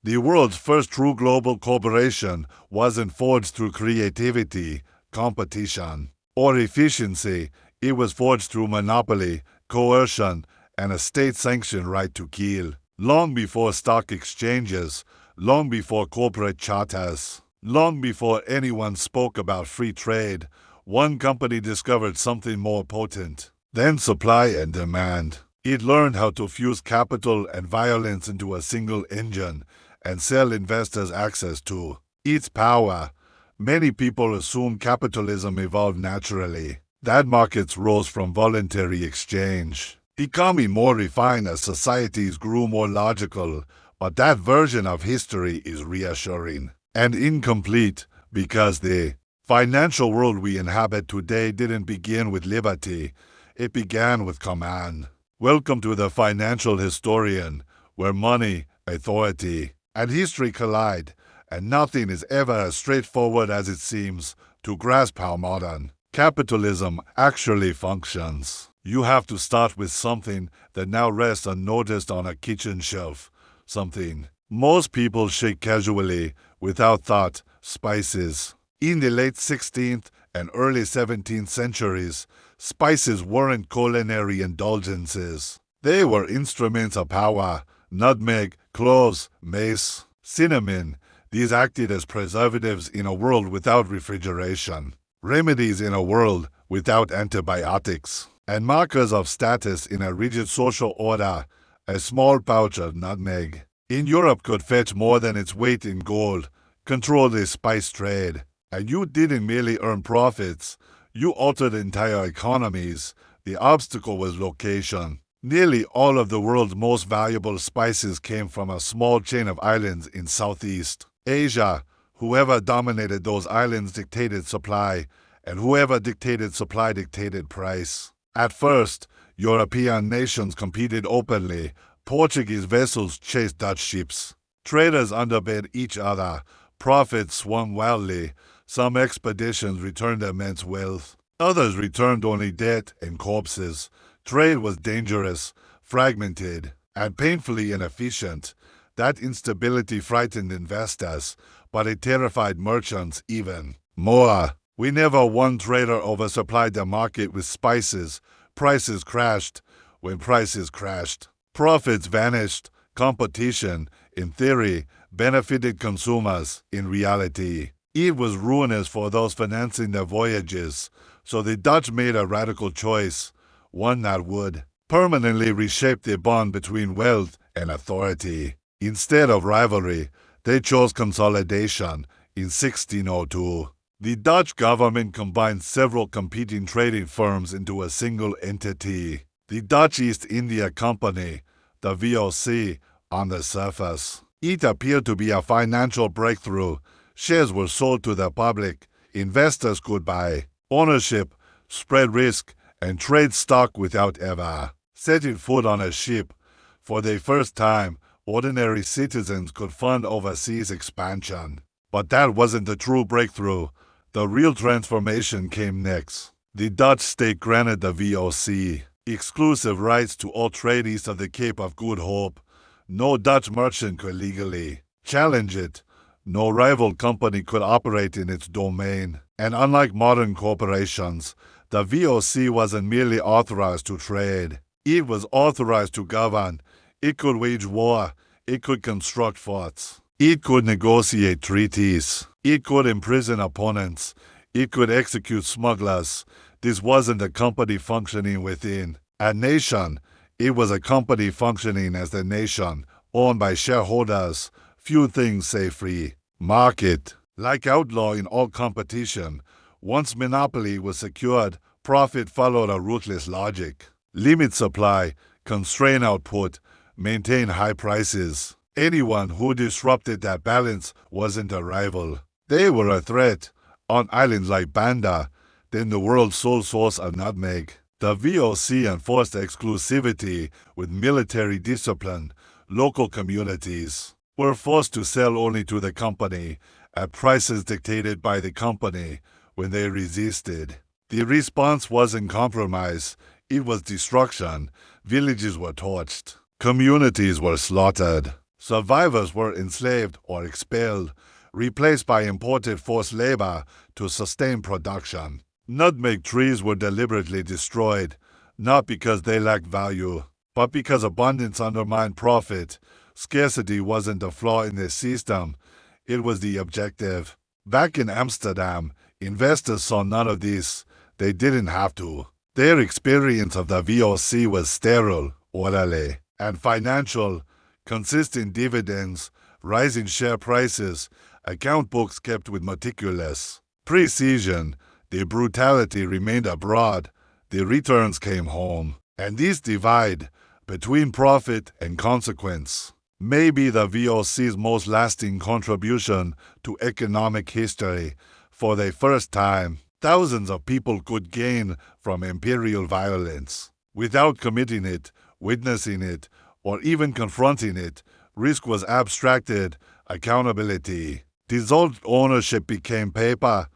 The world's first true global corporation wasn't forged through creativity, competition, or efficiency. It was forged through monopoly, coercion, and a state-sanctioned right to kill. Long before stock exchanges, long before corporate charters, long before anyone spoke about free trade, one company discovered something more potent than supply and demand. It learned how to fuse capital and violence into a single engine and sell investors access to its power. Many people assume capitalism evolved naturally, that markets rose from voluntary exchange, becoming more refined as societies grew more logical, but that version of history is reassuring and incomplete because the financial world we inhabit today didn't begin with liberty, it began with command. Welcome to the Financial Historian, where money, authority, and history collide, and nothing is ever as straightforward as it seems to grasp how modern capitalism actually functions. You have to start with something that now rests unnoticed on a kitchen shelf, something most people shake casually, without thought: spices. In the late 16th and early 17th centuries, spices weren't culinary indulgences. They were instruments of power: nutmeg, cloves, mace, cinnamon. These acted as preservatives in a world without refrigeration, remedies in a world without antibiotics, and markers of status in a rigid social order. A small pouch of nutmeg in Europe could fetch more than its weight in gold, control the spice trade. And you didn't merely earn profits, you altered entire economies. The obstacle was location. Nearly all of the world's most valuable spices came from a small chain of islands in Southeast Asia. Whoever dominated those islands dictated supply, and whoever dictated supply dictated price. At first, European nations competed openly. Portuguese vessels chased Dutch ships. Traders underbid each other. Profits swung wildly. Some expeditions returned immense wealth. Others returned only debt and corpses. Trade was dangerous, fragmented, and painfully inefficient. That instability frightened investors, but it terrified merchants even more. Whenever one trader oversupplied the market with spices, prices crashed. When prices crashed, profits vanished. Competition, in theory, benefited consumers. In reality, it was ruinous for those financing their voyages. So the Dutch made a radical choice, one that would permanently reshape the bond between wealth and authority. Instead of rivalry, they chose consolidation. In 1602, the Dutch government combined several competing trading firms into a single entity, the Dutch East India Company, the VOC. On the surface, it appeared to be a financial breakthrough. Shares were sold to the public. Investors could buy ownership, spread risk, and trade stock without ever setting foot on a ship. For the first time, ordinary citizens could fund overseas expansion. But that wasn't the true breakthrough. The real transformation came next. The Dutch state granted the VOC exclusive rights to all trade east of the Cape of Good Hope. No Dutch merchant could legally challenge it. No rival company could operate in its domain. And unlike modern corporations, the VOC wasn't merely authorized to trade. It was authorized to govern. It could wage war. It could construct forts. It could negotiate treaties. It could imprison opponents. It could execute smugglers. This wasn't a company functioning within a nation. It was a company functioning as the nation, owned by shareholders. Few things say free market. Like outlaw in all competition, once monopoly was secured, profit followed a ruthless logic. Limit supply, constrain output, maintain high prices. Anyone who disrupted that balance wasn't a rival. They were a threat. On islands like Banda, then the world's sole source of nutmeg, the VOC enforced exclusivity with military discipline. Local communities were forced to sell only to the company at prices dictated by the company. When they resisted, the response wasn't compromise, it was destruction. Villages were torched. Communities were slaughtered. Survivors were enslaved or expelled, replaced by imported forced labor to sustain production. Nutmeg trees were deliberately destroyed, not because they lacked value, but because abundance undermined profit. Scarcity wasn't the flaw in the system, it was the objective. Back in Amsterdam, investors saw none of this. They didn't have to. Their experience of the VOC was sterile, orderly, and financial, consistent dividends, rising share prices, account books kept with meticulous precision. The brutality remained abroad, the returns came home. And this divide between profit and consequence may be the VOC's most lasting contribution to economic history. For the first time, thousands of people could gain from imperial violence. Without committing it, witnessing it, or even confronting it, risk was abstracted, accountability dissolved, ownership became paper.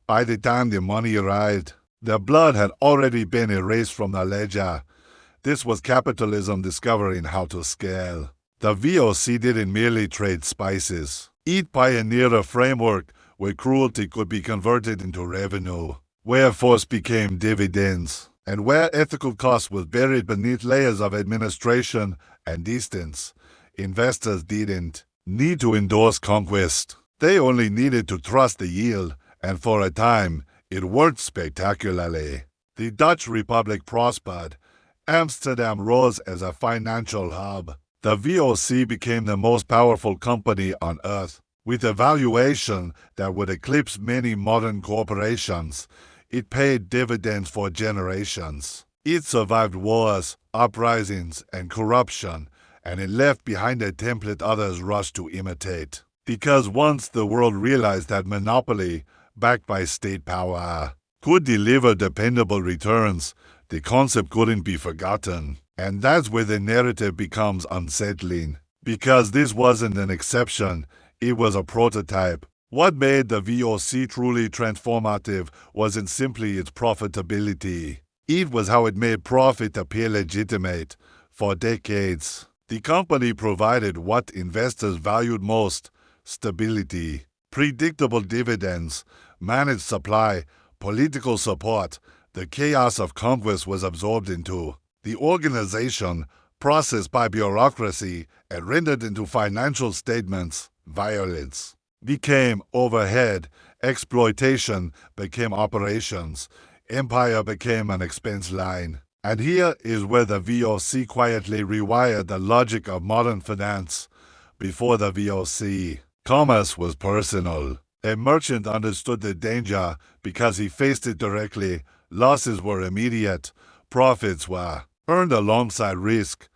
By the time the money arrived, the blood had already been erased from the ledger. This was capitalism discovering how to scale. The VOC didn't merely trade spices. It pioneered a framework where cruelty could be converted into revenue, where force became dividends, and where ethical cost was buried beneath layers of administration and distance. Investors didn't need to endorse conquest. They only needed to trust the yield, and for a time, it worked spectacularly. The Dutch Republic prospered. Amsterdam rose as a financial hub. The VOC became the most powerful company on earth. With a valuation that would eclipse many modern corporations, it paid dividends for generations. It survived wars, uprisings, and corruption, and it left behind a template others rushed to imitate. Because once the world realized that monopoly, backed by state power, could deliver dependable returns, the concept couldn't be forgotten. And that's where the narrative becomes unsettling. Because this wasn't an exception, it was a prototype. What made the VOC truly transformative wasn't simply its profitability. It was how it made profit appear legitimate. For decades, the company provided what investors valued most: stability, predictable dividends, managed supply, political support. The chaos of conquest was absorbed into the organization, processed by bureaucracy, and rendered into financial statements. Violence became overhead, exploitation became operations, empire became an expense line. And here is where the VOC quietly rewired the logic of modern finance. Before the VOC, commerce was personal. A merchant understood the danger because he faced it directly. Losses were immediate. Profits were earned alongside risk.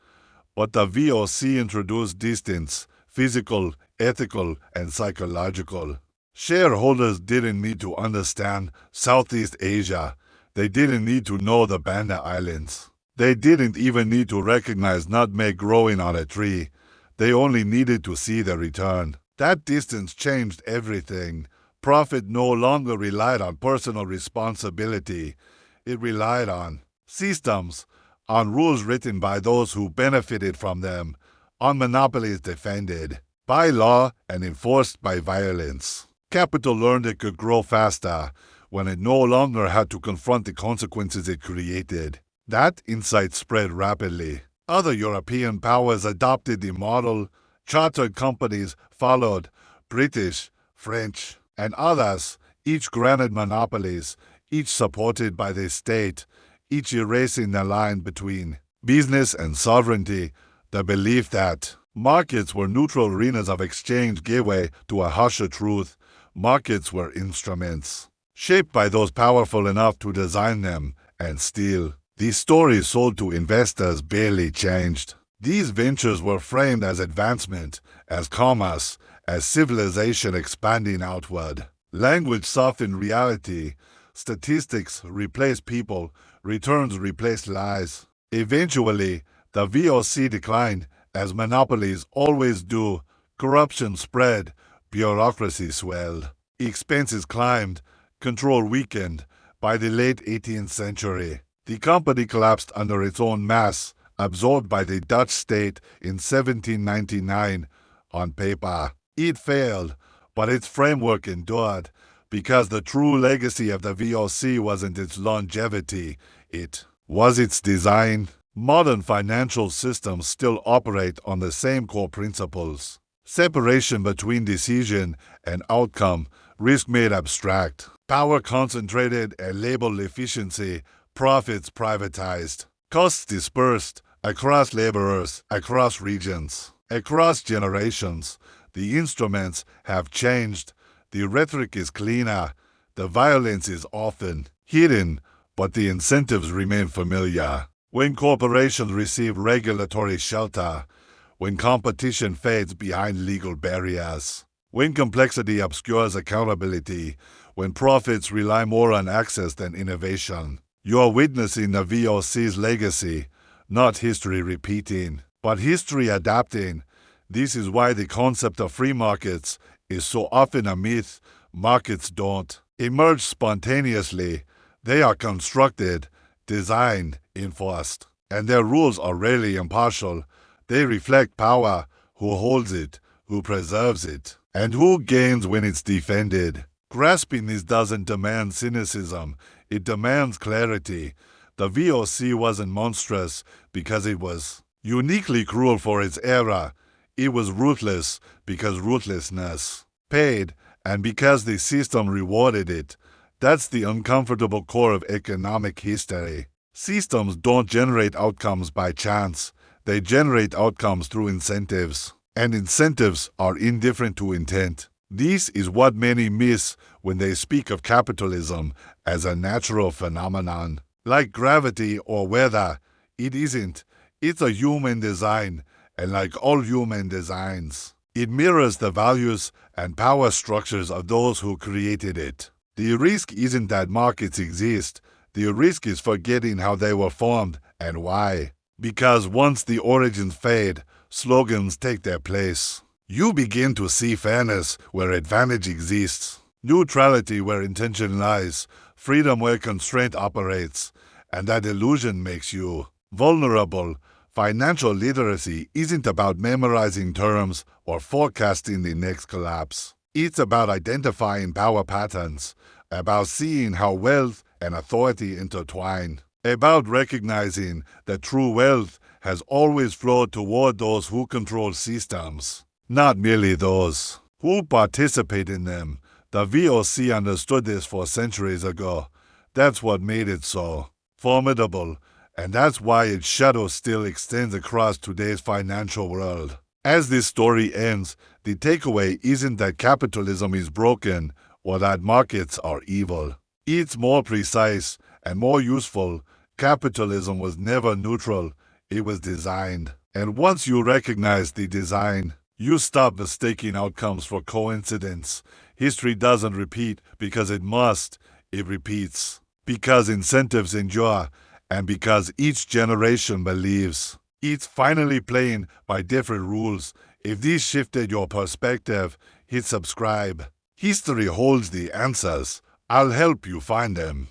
But the VOC introduced distance, physical, ethical, and psychological. Shareholders didn't need to understand Southeast Asia. They didn't need to know the Banda Islands. They didn't even need to recognize nutmeg growing on a tree. They only needed to see the return. That distance changed everything. Profit no longer relied on personal responsibility. It relied on systems, on rules written by those who benefited from them, on monopolies defended by law and enforced by violence. Capital learned it could grow faster when it no longer had to confront the consequences it created. That insight spread rapidly. Other European powers adopted the model. Chartered companies followed. British, French, and others, each granted monopolies, each supported by the state, each erasing the line between business and sovereignty. The belief that markets were neutral arenas of exchange gave way to a harsher truth. Markets were instruments, shaped by those powerful enough to design them and steal. These stories sold to investors barely changed. These ventures were framed as advancement, as commerce, as civilization expanding outward. Language softened reality. Statistics replaced people. Returns replaced lies. Eventually, the VOC declined, as monopolies always do. Corruption spread. Bureaucracy swelled. Expenses climbed. Control weakened. By the late 18th century, the company collapsed under its own mass, absorbed by the Dutch state in 1799. on paper. It failed, but its framework endured, because the true legacy of the VOC wasn't its longevity, it was its design. Modern financial systems still operate on the same core principles. Separation between decision and outcome, risk made abstract, power concentrated and labeled efficiency, profits privatized, costs dispersed across laborers, across regions, across generations. The instruments have changed, the rhetoric is cleaner, the violence is often hidden, but the incentives remain familiar. When corporations receive regulatory shelter, when competition fades behind legal barriers, when complexity obscures accountability, when profits rely more on access than innovation, you are witnessing the VOC's legacy, not history repeating, but history adapting. This is why the concept of free markets is so often a myth. Markets don't emerge spontaneously. They are constructed, designed, enforced, and their rules are rarely impartial. They reflect power, who holds it, who preserves it, and who gains when it's defended. Grasping this doesn't demand cynicism, it demands clarity. The VOC wasn't monstrous because it was uniquely cruel for its era. It was ruthless because ruthlessness paid, and because the system rewarded it. That's the uncomfortable core of economic history. Systems don't generate outcomes by chance. They generate outcomes through incentives. And incentives are indifferent to intent. This is what many miss when they speak of capitalism as a natural phenomenon. Like gravity or weather, it isn't. It's a human design, and like all human designs, it mirrors the values and power structures of those who created it. The risk isn't that markets exist. The risk is forgetting how they were formed and why. Because once the origins fade, slogans take their place. You begin to see fairness where advantage exists, neutrality where intention lies, freedom where constraint operates, and that illusion makes you vulnerable. Financial literacy isn't about memorizing terms or forecasting the next collapse. It's about identifying power patterns, about seeing how wealth and authority intertwine, about recognizing that true wealth has always flowed toward those who control systems, not merely those who participate in them. The VOC understood this 4 centuries ago. That's what made it so formidable, and that's why its shadow still extends across today's financial world. As this story ends, the takeaway isn't that capitalism is broken or that markets are evil. It's more precise and more useful. Capitalism was never neutral. It was designed. And once you recognize the design, you stop mistaking outcomes for coincidence. History doesn't repeat because it must. It repeats because incentives endure and because each generation believes it's finally playing by different rules. If this shifted your perspective, hit subscribe. History holds the answers. I'll help you find them.